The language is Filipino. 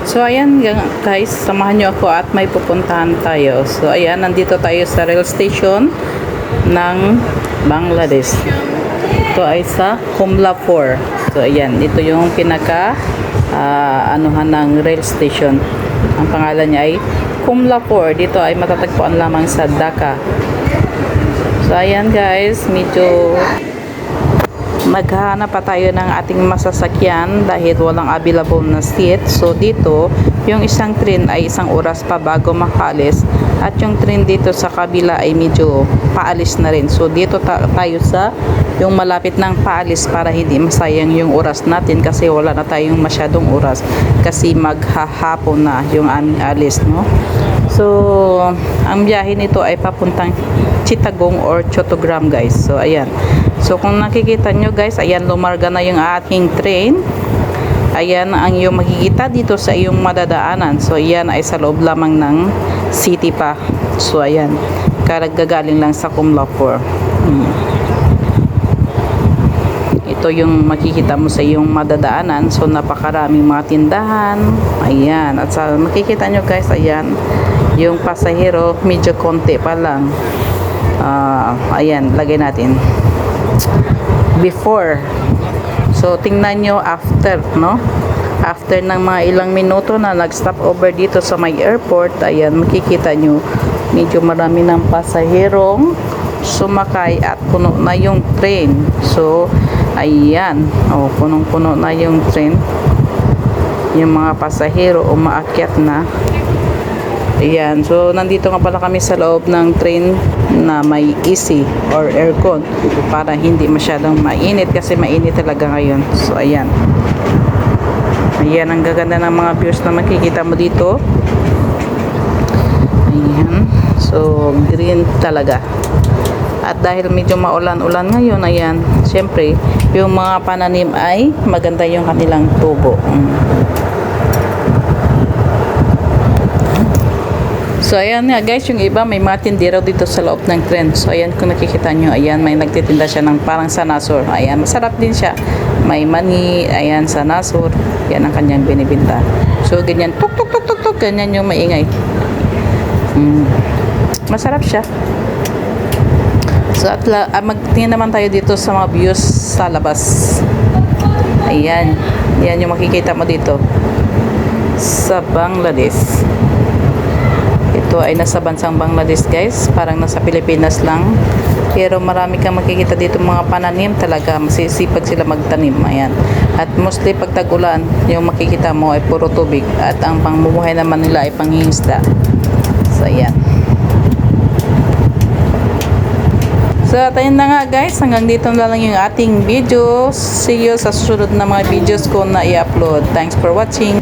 So ayan guys, samahan nyo ako at may pupuntahan tayo. So ayan, nandito tayo sa rail station ng Bangladesh. Ito ay sa Komlapur. So ayan, ito yung pinaka anuhan ng rail station. Ang pangalan niya ay Komlapur. Dito ay matatagpuan lamang sa Dhaka. So ayan guys, medyo maghahanap pa tayo ng ating masasakyan dahil walang available na seat. So dito, yung isang train ay isang oras pa bago makaalis at yung train dito sa kabila ay medyo paalis na rin. So dito tayo sa yung malapit ng paalis para hindi masayang yung oras natin kasi wala na tayong masyadong oras kasi maghahapon na yung alis, no? So ang biyahe nito ay papuntang Chittagong or Chotogram guys. So ayan. So kung nakikita nyo guys, ayan, lumarga na yung ating train. Ayan ang yung makikita dito sa iyong madadaanan. So ayan ay sa loob lamang ng city pa. So ayan, karagagaling lang sa Komlapur. Ito yung makikita mo sa iyong madadaanan. So napakaraming mga tindahan. Ayan, at sa makikita nyo guys, ayan, yung pasahero medyo konti pa lang. Ayan, lagay natin before. So tingnan nyo after, no? After ng mga ilang minuto na nag-stop over dito sa may airport, ayan, makikita nyo medyo marami ng pasaherong sumakay at puno na yung train. So ayan, punong-puno na yung train. Yung mga pasahero umaakyat na. Ayan, so nandito nga pala kami sa loob ng train na may AC or aircon para hindi masyadong mainit kasi mainit talaga ngayon. So ayan. Ayan, ang gaganda ng mga views na makikita mo dito. Ayan. So green talaga. At dahil medyo maulan-ulan ngayon, ayan, syempre yung mga pananim ay maganda yung kanilang tubo. So ayan nga guys, yung iba may mga tindera dito sa loob ng train. So ayan, kung nakikita nyo, ayan, may nagtitinda siya ng parang sanasur. Ayan, masarap din siya. May mani, ayan, sanasur. Yan ang kanyang binibinta. So ganyan, tuk tuk tuk tuk tuk, ganyan yung maingay. Masarap siya. So at magtingin naman tayo dito sa mga views sa labas. Ayan, yan yung makikita mo dito sa Bangladesh. Ito ay nasa bansang Bangladesh guys, parang nasa Pilipinas lang, pero marami kang makikita dito mga pananim, talaga masisipag sila magtanim. Ayan, at mostly pag tag-ulan yung makikita mo ay puro tubig at ang pangmumuhay naman nila ay panghingisda. So ayan. So ayun na nga guys, hanggang dito na lang yung ating video. See you sa susunod na mga videos ko na i-upload. Thanks for watching.